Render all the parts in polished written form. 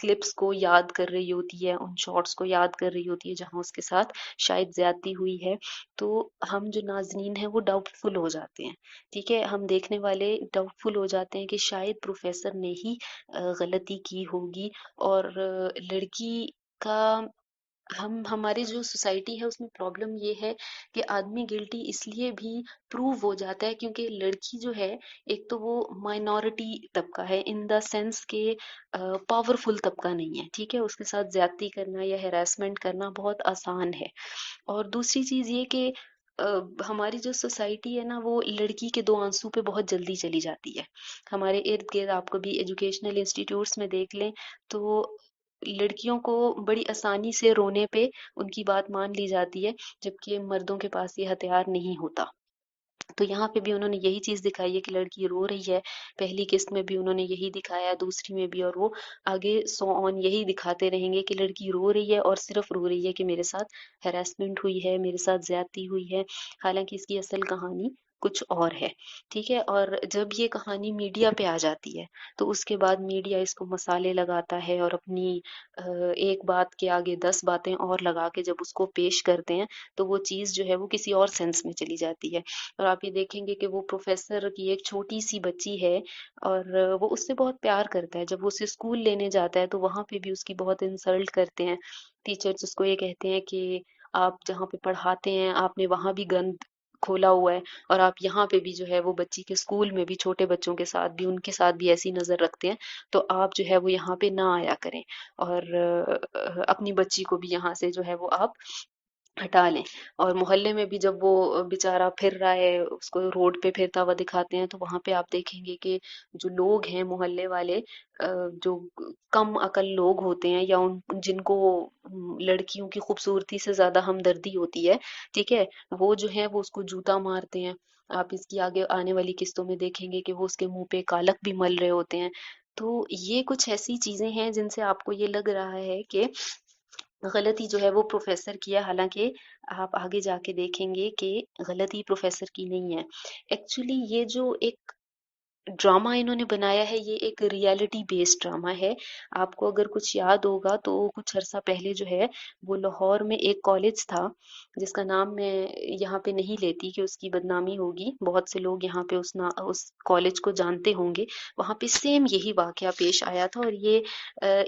Clips کو یاد کر رہی ہوتی ہے، ان شارٹس کو یاد کر رہی ہوتی ہے جہاں اس کے ساتھ شاید زیادتی ہوئی ہے، تو ہم جو ناظرین ہیں وہ ڈاؤٹ فل ہو جاتے ہیں، ٹھیک ہے، ہم دیکھنے والے ڈاؤٹ فل ہو جاتے ہیں کہ شاید پروفیسر نے ہی غلطی کی ہوگی، اور لڑکی کا ہماری جو سوسائٹی ہے اس میں پرابلم یہ ہے کہ آدمی گلٹی اس لیے بھی پروو ہو جاتا ہے کیونکہ لڑکی جو ہے ایک تو وہ مائنورٹی طبقہ ہے، ان دا سینس کہ پاورفل طبقہ نہیں ہے، ٹھیک ہے، اس کے ساتھ زیادتی کرنا یا ہیراسمنٹ کرنا بہت آسان ہے، اور دوسری چیز یہ کہ ہماری جو سوسائٹی ہے نا وہ لڑکی کے دو آنسو پہ بہت جلدی چلی جاتی ہے، ہمارے ارد گرد آپ کبھی ایجوکیشنل انسٹیٹیوٹس میں دیکھ لیں تو لڑکیوں کو بڑی آسانی سے رونے پہ ان کی بات مان لی جاتی ہے، جبکہ مردوں کے پاس یہ ہتھیار نہیں ہوتا، تو یہاں پہ بھی انہوں نے یہی چیز دکھائی ہے کہ لڑکی رو رہی ہے، پہلی قسط میں بھی انہوں نے یہی دکھایا، دوسری میں بھی، اور وہ آگے سو آن یہی دکھاتے رہیں گے کہ لڑکی رو رہی ہے اور صرف رو رہی ہے کہ میرے ساتھ ہیراسمنٹ ہوئی ہے، میرے ساتھ زیادتی ہوئی ہے، حالانکہ اس کی اصل کہانی کچھ اور ہے، ٹھیک ہے، اور جب یہ کہانی میڈیا پہ آ جاتی ہے تو اس کے بعد میڈیا اس کو مسالے لگاتا ہے اور اپنی ایک بات کے آگے 10 باتیں اور لگا کے جب اس کو پیش کرتے ہیں تو وہ چیز جو ہے وہ کسی اور سینس میں چلی جاتی ہے، اور آپ یہ دیکھیں گے کہ وہ پروفیسر کی ایک چھوٹی سی بچی ہے اور وہ اس سے بہت پیار کرتا ہے، جب وہ اسے اسکول لینے جاتا ہے تو وہاں پہ بھی اس کی بہت انسلٹ کرتے ہیں، ٹیچرز اس کو یہ کہتے ہیں کہ آپ جہاں پہ پڑھاتے ہیں آپ نے وہاں بھی گند کھولا ہوا ہے، اور آپ یہاں پہ بھی جو ہے وہ بچی کے اسکول میں بھی چھوٹے بچوں کے ساتھ بھی ان کے ساتھ بھی ایسی نظر رکھتے ہیں، تو آپ جو ہے وہ یہاں پہ نہ آیا کریں، اور اپنی بچی کو بھی یہاں سے جو ہے وہ آپ ہٹا لیں، اور محلے میں بھی جب وہ بیچارہ پھر رہا ہے اس کو روڈ پہ پھرتا ہوا دکھاتے ہیں تو وہاں پہ آپ دیکھیں گے کہ جو لوگ ہیں محلے والے جو کم عقل لوگ ہوتے ہیں یا جن کو لڑکیوں کی خوبصورتی سے زیادہ ہمدردی ہوتی ہے، ٹھیک ہے، وہ جو ہے وہ اس کو جوتا مارتے ہیں، آپ اس کی آگے آنے والی قسطوں میں دیکھیں گے کہ وہ اس کے منہ پہ کالک بھی مل رہے ہوتے ہیں، تو یہ کچھ ایسی چیزیں ہیں جن سے آپ کو یہ لگ رہا ہے کہ غلطی جو ہے وہ پروفیسر کی ہے، حالانکہ آپ آگے جا کے دیکھیں گے کہ غلطی پروفیسر کی نہیں ہے، ایکچولی یہ جو ایک ڈرامہ انہوں نے بنایا ہے یہ ایک ریالٹی بیسڈ ڈرامہ ہے، آپ کو اگر کچھ یاد ہوگا تو کچھ عرصہ پہلے جو ہے وہ لاہور میں ایک کالج تھا جس کا نام میں یہاں پہ نہیں لیتی کہ اس کی بدنامی ہوگی، بہت سے لوگ یہاں پہ اس کالج کو جانتے ہوں گے، وہاں پہ سیم یہی واقعہ پیش آیا تھا، اور یہ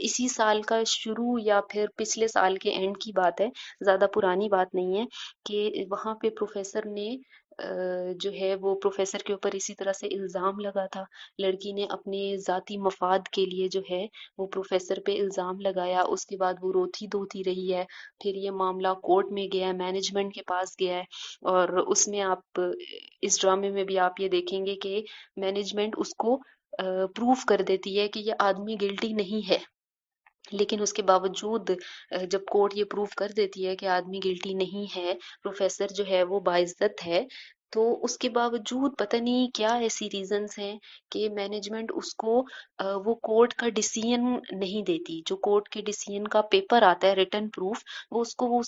اسی سال کا شروع یا پھر پچھلے سال کے اینڈ کی بات ہے، زیادہ پرانی بات نہیں ہے، کہ وہاں پہ پروفیسر نے جو ہے وہ پروفیسر کے اوپر اسی طرح سے الزام لگا تھا، لڑکی نے اپنے ذاتی مفاد کے لیے جو ہے وہ پروفیسر پہ الزام لگایا، اس کے بعد وہ روتی دھوتی رہی ہے، پھر یہ معاملہ کورٹ میں گیا ہے، مینجمنٹ کے پاس گیا ہے، اور اس میں آپ اس ڈرامے میں بھی آپ یہ دیکھیں گے کہ مینجمنٹ اس کو پروف کر دیتی ہے کہ یہ آدمی گلٹی نہیں ہے، لیکن اس کے باوجود جب کورٹ یہ پروف کر دیتی ہے کہ آدمی گلٹی نہیں ہے، پروفیسر جو ہے وہ باعزت ہے، تو اس کے باوجود پتہ نہیں کیا ایسی ریزنز ہیں کہ مینجمنٹ اس کو وہ کورٹ کا ڈیسیژن نہیں دیتی، جو کورٹ کے ڈیسیژن کا پیپر آتا ہے ریٹن پروف وہ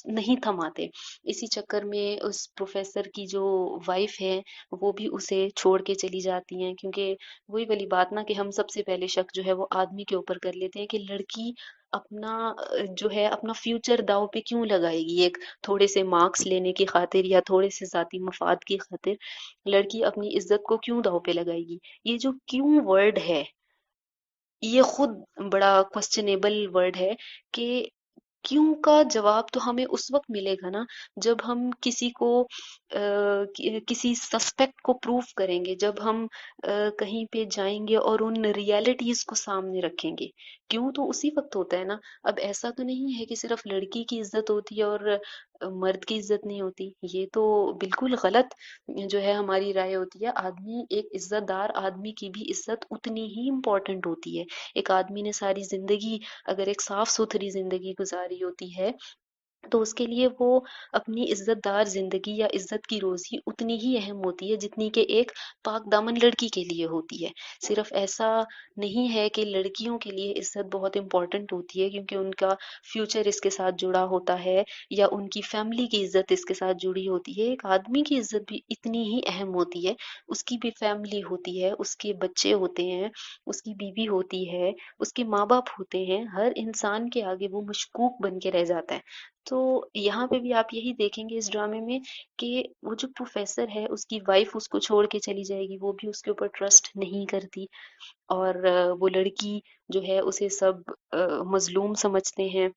نہیں تھماتے، اسی چکر میں اس پروفیسر کی جو وائف ہے وہ بھی اسے چھوڑ کے چلی جاتی ہیں، کیونکہ وہی والی بات نا کہ ہم سب سے پہلے شک جو ہے وہ آدمی کے اوپر کر لیتے ہیں کہ لڑکی اپنا جو ہے اپنا فیوچر داؤ پہ کیوں لگائے گی، ایک تھوڑے سے مارکس لینے کی خاطر یا تھوڑے سے ذاتی مفاد کی خاطر لڑکی اپنی عزت کو کیوں داؤ پہ لگائے گی، یہ جو کیوں ورڈ ہے یہ خود بڑا کوسچنیبل ورڈ ہے، کہ کیوں کا جواب تو ہمیں اس وقت ملے گا نا جب ہم کسی کو کسی سسپیکٹ کو پروف کریں گے، جب ہم کہیں پہ جائیں گے اور ان ریالٹیز کو سامنے رکھیں گے، کیوں تو اسی وقت ہوتا ہے نا، اب ایسا تو نہیں ہے کہ صرف لڑکی کی عزت ہوتی ہے اور مرد کی عزت نہیں ہوتی، یہ تو بالکل غلط جو ہے ہماری رائے ہوتی ہے، آدمی ایک عزت دار آدمی کی بھی عزت اتنی ہی امپورٹنٹ ہوتی ہے، ایک آدمی نے ساری زندگی اگر ایک صاف ستھری زندگی گزاری ہوتی ہے تو اس کے لیے وہ اپنی عزت دار زندگی یا عزت کی روزی اتنی ہی اہم ہوتی ہے جتنی کہ ایک پاک دامن لڑکی کے لیے ہوتی ہے۔ صرف ایسا نہیں ہے کہ لڑکیوں کے لیے عزت بہت امپورٹنٹ ہوتی ہے کیونکہ ان کا فیوچر اس کے ساتھ جڑا ہوتا ہے، یا ان کی فیملی کی عزت اس کے ساتھ جڑی ہوتی ہے۔ ایک آدمی کی عزت بھی اتنی ہی اہم ہوتی ہے، اس کی بھی فیملی ہوتی ہے، اس کے بچے ہوتے ہیں، اس کی بیوی ہوتی ہے، اس کے ماں باپ ہوتے ہیں، ہر انسان کے آگے وہ مشکوک بن کے رہ جاتا ہے۔ تو یہاں پہ بھی آپ یہی دیکھیں گے اس ڈرامے میں کہ وہ جو پروفیسر ہے اس کی وائف اس کو چھوڑ کے چلی جائے گی، وہ بھی اس کے اوپر ٹرسٹ نہیں کرتی، اور وہ لڑکی جو ہے اسے سب مظلوم سمجھتے ہیں۔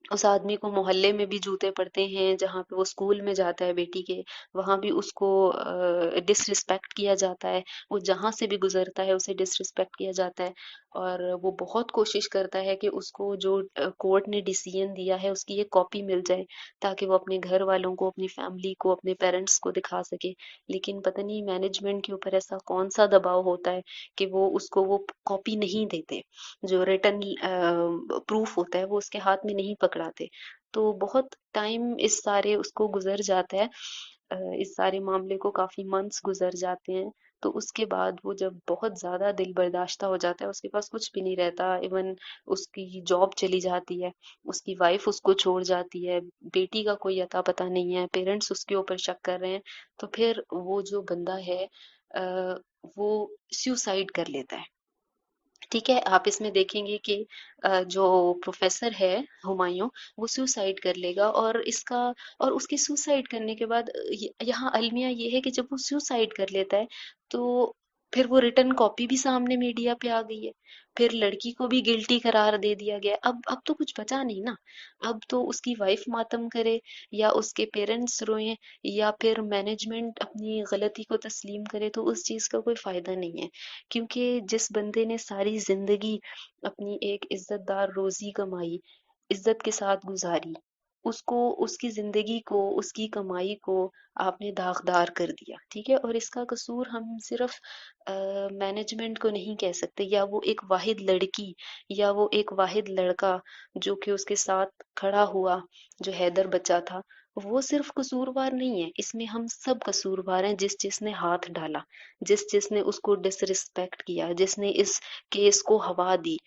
اس آدمی کو محلے میں بھی جوتے پڑتے ہیں، جہاں پہ وہ اسکول میں جاتا ہے بیٹی کے، وہاں بھی اس کو ڈس رسپیکٹ کیا جاتا ہے، وہ جہاں سے بھی گزرتا ہے اسے ڈس رسپیکٹ کیا جاتا ہے، اور وہ بہت کوشش کرتا ہے کہ اس کو جو کورٹ نے ڈیسیژن دیا ہے اس کی ایک کاپی مل جائے تاکہ وہ اپنے گھر والوں کو، اپنی فیملی کو، اپنے پیرنٹس کو دکھا سکے۔ لیکن پتہ نہیں مینجمنٹ کے اوپر ایسا کون سا دباؤ ہوتا ہے کہ وہ اس کو وہ کاپی نہیں دیتے، جو ریٹن پروف ہوتا ہے وہ اس کے ہاتھ میں نہیں پکڑاتے۔ تو بہت ٹائم اس سارے اس کو گزر جاتا ہے، اس سارے معاملے کو کافی منتھس گزر جاتے ہیں۔ تو اس کے بعد وہ جب بہت زیادہ دل برداشتہ ہو جاتا ہے، اس کے پاس کچھ بھی نہیں رہتا، ایون اس کی جاب چلی جاتی ہے، اس کی وائف اس کو چھوڑ جاتی ہے، بیٹی کا کوئی اتا پتہ نہیں ہے، پیرنٹس اس کے اوپر شک کر رہے ہیں، تو پھر وہ جو بندہ ہے وہ سیوسائڈ کر لیتا ہے۔ ٹھیک ہے، آپ اس میں دیکھیں گے کہ جو پروفیسر ہے ہمایوں، وہ سوسائڈ کر لے گا، اور اس کا اور اس کے سوسائڈ کرنے کے بعد یہاں المیہ یہ ہے کہ جب وہ سوسائڈ کر لیتا ہے تو پھر وہ ریٹن کاپی بھی سامنے میڈیا پہ آ گئی ہے، پھر لڑکی کو بھی گلٹی قرار دے دیا گیا۔ اب تو کچھ بچا نہیں نا، اب تو اس کی وائف ماتم کرے، یا اس کے پیرنٹس روئیں، یا پھر مینجمنٹ اپنی غلطی کو تسلیم کرے، تو اس چیز کا کوئی فائدہ نہیں ہے، کیونکہ جس بندے نے ساری زندگی اپنی ایک عزت دار روزی کمائی، عزت کے ساتھ گزاری، اس کو، اس کی زندگی کو، اس کی کمائی کو آپ نے داغدار کر دیا، ٹھیک ہے، اور اس کا قصور ہم صرف مینجمنٹ کو نہیں کہہ سکتے، یا وہ ایک واحد لڑکی، یا وہ ایک واحد لڑکا جو کہ اس کے ساتھ کھڑا ہوا، جو حیدر بچہ تھا، وہ صرف قصوروار نہیں ہے، اس میں ہم سب قصوروار ہیں، جس جس نے ہاتھ ڈالا، جس جس نے اس کو ڈس رسپیکٹ کیا، جس نے اس کیس کو ہوا دی،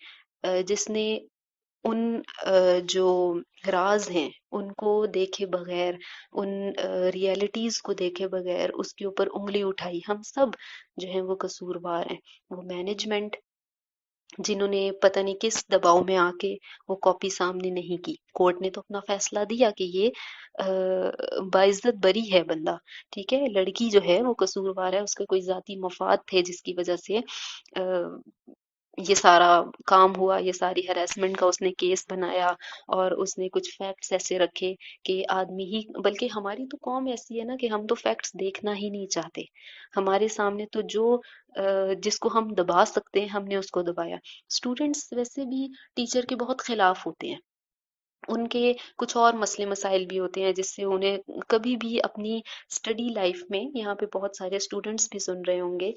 جس نے ان جو راز ہیں ان کو دیکھے بغیر، ان ریئلٹیز کو دیکھے بغیر اس کے اوپر انگلی اٹھائی، ہم سب جو ہیں وہ قصوروار ہیں۔ وہ مینجمنٹ جنہوں نے پتہ نہیں کس دباؤ میں آ کے وہ کاپی سامنے نہیں کی، کورٹ نے تو اپنا فیصلہ دیا کہ یہ باعزت بری ہے بندہ، ٹھیک ہے، لڑکی جو ہے وہ قصوروار ہے، اس کے کوئی ذاتی مفاد تھے جس کی وجہ سے یہ سارا کام ہوا، یہ ساری ہراسمنٹ کا اس نے کیس بنایا، اور اس نے کچھ فیکٹس ایسے رکھے کہ آدمی ہی، بلکہ ہماری تو قوم ایسی ہے نا کہ ہم تو فیکٹس دیکھنا ہی نہیں چاہتے، ہمارے سامنے تو جو جس کو ہم دبا سکتے ہیں ہم نے اس کو دبایا۔ اسٹوڈینٹس ویسے بھی ٹیچر کے بہت خلاف ہوتے ہیں، ان کے کچھ اور مسئلے مسائل بھی ہوتے ہیں جس سے انہیں کبھی بھی اپنی اسٹڈی لائف میں، یہاں پہ بہت سارے اسٹوڈینٹس بھی سن رہے ہوں گے،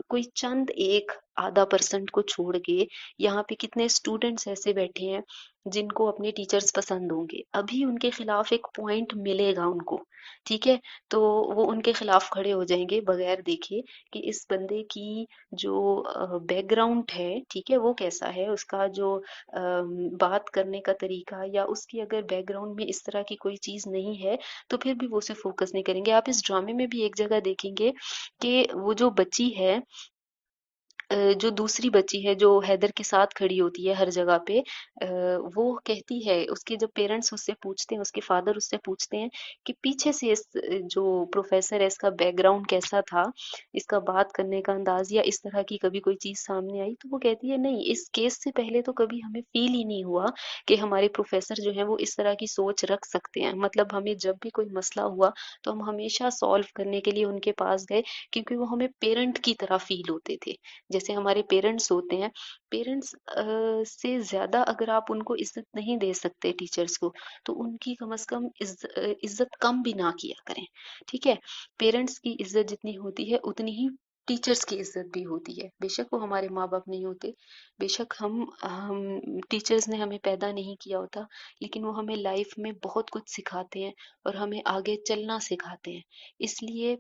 کوئی چند ایک آدھا پرسنٹ کو چھوڑ کے یہاں پہ کتنے اسٹوڈینٹس ایسے بیٹھے ہیں جن کو اپنے ٹیچرز پسند ہوں گے، ابھی ان کے خلاف ایک پوائنٹ ملے گا ان کو، ٹھیک ہے، تو وہ ان کے خلاف کھڑے ہو جائیں گے بغیر دیکھے کہ اس بندے کی جو بیک گراؤنڈ ہے، ٹھیک ہے، وہ کیسا ہے، اس کا جو بات کرنے کا طریقہ، یا اس کی اگر بیک گراؤنڈ میں اس طرح کی کوئی چیز نہیں ہے تو پھر بھی وہ اسے فوکس نہیں کریں گے۔ آپ اس ڈرامے میں بھی ایک جگہ دیکھیں گے کہ وہ جو بچی ہے، جو دوسری بچی ہے جو حیدر کے ساتھ کھڑی ہوتی ہے ہر جگہ پہ، وہ کہتی ہے، اس کے جب پیرنٹس اس سے پوچھتے ہیں، اس کے فادر اس سے پوچھتے ہیں کہ پیچھے سے اس جو پروفیسر ہے اس کا بیک گراؤنڈ کیسا تھا، اس کا بات کرنے کا انداز، یا اس طرح کی کبھی کوئی چیز سامنے آئی، تو وہ کہتی ہے نہیں، اس کیس سے پہلے تو کبھی ہمیں فیل ہی نہیں ہوا کہ ہمارے پروفیسر جو ہیں وہ اس طرح کی سوچ رکھ سکتے ہیں، مطلب ہمیں جب بھی کوئی مسئلہ ہوا تو ہم ہمیشہ سالو کرنے کے لیے ان کے پاس گئے، کیونکہ وہ ہمیں پیرنٹ کی طرح فیل ہوتے تھے، جیسے ہمارے پیرنٹس ہوتے ہیں۔ پیرنٹس سے زیادہ اگر آپ ان کو عزت نہیں دے سکتے ٹیچرس کو، تو ان کی کم از کم عزت کم بھی نہ کیا کریں، ٹھیک ہے، پیرنٹس کی عزت جتنی ہوتی ہے اتنی ہی ٹیچرس کی عزت بھی ہوتی ہے. بے شک وہ ہمارے ماں باپ نہیں ہوتے، بے شک ہم ٹیچرس نے ہمیں پیدا نہیں کیا ہوتا، لیکن وہ ہمیں لائف میں بہت کچھ سکھاتے ہیں اور ہمیں آگے چلنا سکھاتے ہیں. اس لیے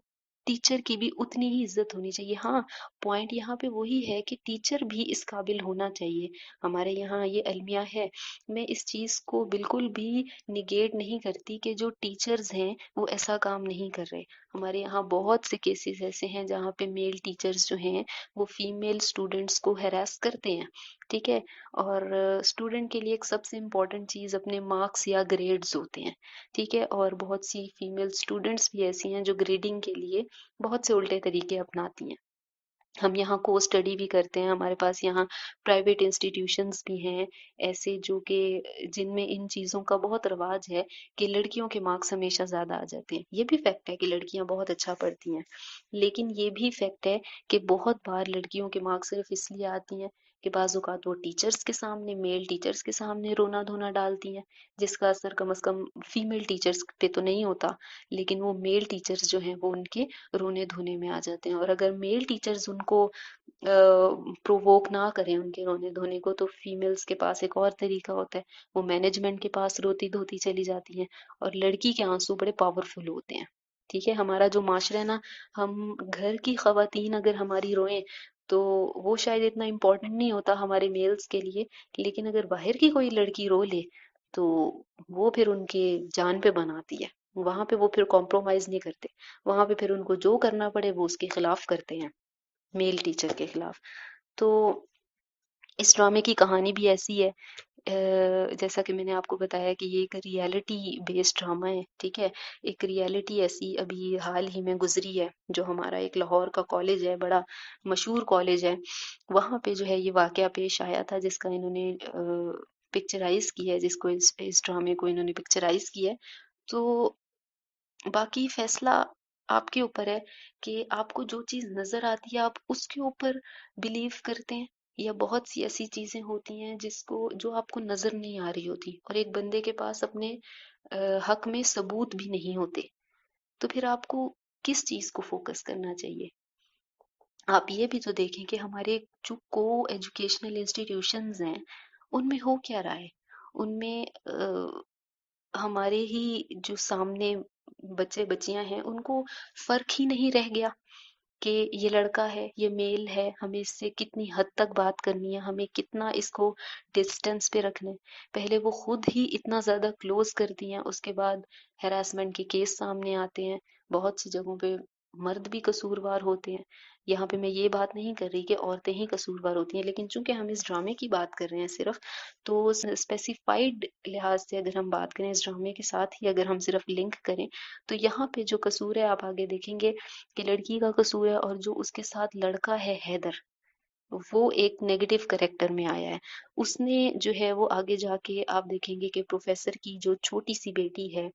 ٹیچر کی بھی اتنی ہی عزت ہونی چاہیے. ہاں، پوائنٹ یہاں پہ وہی ہے کہ ٹیچر بھی اس قابل ہونا چاہیے. ہمارے یہاں یہ المیہ ہے. میں اس چیز کو بالکل بھی نگیٹ نہیں کرتی کہ جو ٹیچرز ہیں وہ ایسا کام نہیں کر رہے. ہمارے یہاں بہت سے کیسز ایسے ہیں جہاں پہ میل ٹیچرز جو ہیں وہ فیمیل اسٹوڈینٹس کو ہیراس کرتے ہیں. ٹھیک ہے. اور اسٹوڈنٹ کے لیے ایک سب سے امپورٹنٹ چیز اپنے مارکس یا گریڈز ہوتے ہیں. ٹھیک ہے. اور بہت سی فیمیل اسٹوڈینٹس بھی ایسی ہیں جو گریڈنگ کے لیے بہت سے الٹے طریقے اپناتی ہیں. ہم یہاں کو اسٹڈی بھی کرتے ہیں. ہمارے پاس یہاں پرائیویٹ انسٹیٹیوشنس بھی ہیں ایسے جو کہ جن میں ان چیزوں کا بہت رواج ہے کہ لڑکیوں کے مارکس ہمیشہ زیادہ آ جاتے ہیں. یہ بھی فیکٹ ہے کہ لڑکیاں بہت اچھا پڑھتی ہیں، لیکن یہ بھی فیکٹ ہے کہ بہت بار لڑکیوں کے مارکس صرف اس لیے آتی ہیں کہ بعض اوقات وہ ٹیچرس کے سامنے، میل ٹیچرس کے سامنے رونا دھونا ڈالتی ہیں، جس کا اثر کم از کم فیمیل ٹیچرس پہ تو نہیں ہوتا، لیکن وہ میل ٹیچرس جو ہیں وہ ان کے رونے دھونے میں آ جاتے ہیں. اور اگر میل ٹیچرز ان کو پرووک نہ کریں ان کے رونے دھونے کو، تو فیمیلز کے پاس ایک اور طریقہ ہوتا ہے، وہ مینجمنٹ کے پاس روتی دھوتی چلی جاتی ہیں. اور لڑکی کے آنسو بڑے پاورفل ہوتے ہیں. ٹھیک ہے. ہمارا جو معاشرہ ہے نا، ہم گھر کی خواتین اگر ہماری روئیں تو وہ شاید اتنا امپورٹنٹ نہیں ہوتا ہمارے میلز کے لیے، لیکن اگر باہر کی کوئی لڑکی رو لے تو وہ پھر ان کے جان پہ بناتی ہے. وہاں پہ وہ پھر کمپرومائز نہیں کرتے، وہاں پہ پھر ان کو جو کرنا پڑے وہ اس کے خلاف کرتے ہیں، میل ٹیچر کے خلاف. تو اس ڈرامے کی کہانی بھی ایسی ہے. جیسا کہ میں نے آپ کو بتایا کہ یہ ایک ریالٹی بیسڈ ڈرامہ ہے. ٹھیک ہے. ایک ریالٹی ایسی ابھی حال ہی میں گزری ہے، جو ہمارا ایک لاہور کا کالج ہے، بڑا مشہور کالج ہے، وہاں پہ جو ہے یہ واقعہ پیش آیا تھا جس کا انہوں نے پکچرائز کی ہے، جس کو اس ڈرامے کو انہوں نے پکچرائز کی ہے. تو باقی فیصلہ آپ کے اوپر ہے کہ آپ کو جو چیز نظر آتی ہے آپ اس کے اوپر بلیو کرتے ہیں، یا بہت سی ایسی چیزیں ہوتی ہیں جو آپ کو نظر نہیں آ رہی ہوتی اور ایک بندے کے پاس اپنے حق میں ثبوت بھی نہیں ہوتے، تو پھر آپ کو کس چیز کو فوکس کرنا چاہیے. آپ یہ بھی تو دیکھیں کہ ہمارے جو کو ایجوکیشنل انسٹیٹیوشنز ہیں ان میں ہو کیا رہا ہے. ان میں ہمارے ہی جو سامنے بچے بچیاں ہیں ان کو فرق ہی نہیں رہ گیا کہ یہ لڑکا ہے، یہ میل ہے، ہمیں اس سے کتنی حد تک بات کرنی ہے، ہمیں کتنا اس کو ڈسٹینس پہ رکھنا ہے. پہلے وہ خود ہی اتنا زیادہ کلوز کرتی ہیں، اس کے بعد ہراسمنٹ کے کیس سامنے آتے ہیں. بہت سی جگہوں پہ مرد بھی قصوروار ہوتے ہیں. یہاں پہ میں یہ بات نہیں کر رہی کہ عورتیں ہی قصوروار ہوتی ہیں، لیکن چونکہ ہم اس ڈرامے کی بات کر رہے ہیں صرف، تو اسپیسیفائڈ لحاظ سے اگر ہم بات کریں اس ڈرامے کے ساتھ ہی اگر ہم صرف لنک کریں تو یہاں پہ جو قصور ہے آپ آگے دیکھیں گے کہ لڑکی کا قصور ہے، اور جو اس کے ساتھ لڑکا ہے حیدر، وہ ایک نیگیٹو کریکٹر میں آیا ہے. اس نے جو ہے وہ آگے جا کے آپ دیکھیں گے کہ پروفیسر کی جو چھوٹی سی بیٹی ہے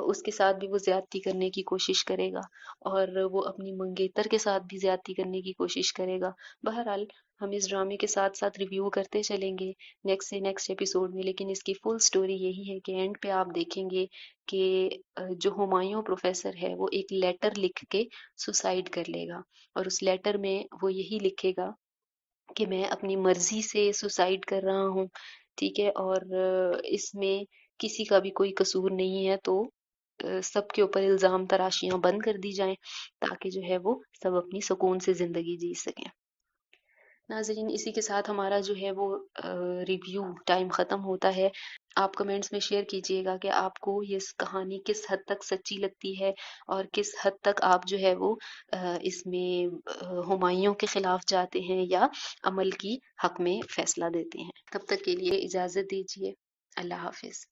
اس کے ساتھ بھی وہ زیادتی کرنے کی کوشش کرے گا، اور وہ اپنی منگیتر کے ساتھ بھی زیادتی کرنے کی کوشش کرے گا. بہرحال ہم اس ڈرامے کے ساتھ ساتھ ریویو کرتے چلیں گے نیکسٹ سے نیکسٹ ایپیسوڈ میں، لیکن اس کی فل سٹوری یہی ہے کہ اینڈ پہ آپ دیکھیں گے کہ جو ہمایوں پروفیسر ہے وہ ایک لیٹر لکھ کے سوسائڈ کر لے گا، اور اس لیٹر میں وہ یہی لکھے گا کہ میں اپنی مرضی سے سوسائڈ کر رہا ہوں. ٹھیک ہے. اور اس میں کسی کا بھی کوئی قصور نہیں ہے، تو سب کے اوپر الزام تراشیاں بند کر دی جائیں تاکہ جو ہے وہ سب اپنی سکون سے زندگی جی سکیں. ناظرین، اسی کے ساتھ ہمارا جو ہے وہ ریویو ٹائم ختم ہوتا ہے. آپ کمنٹس میں شیئر کیجئے گا کہ آپ کو یہ کہانی کس حد تک سچی لگتی ہے اور کس حد تک آپ جو ہے وہ اس میں ہمایوں کے خلاف جاتے ہیں یا عمل کی حق میں فیصلہ دیتے ہیں. تب تک کے لیے اجازت دیجیے. اللہ حافظ.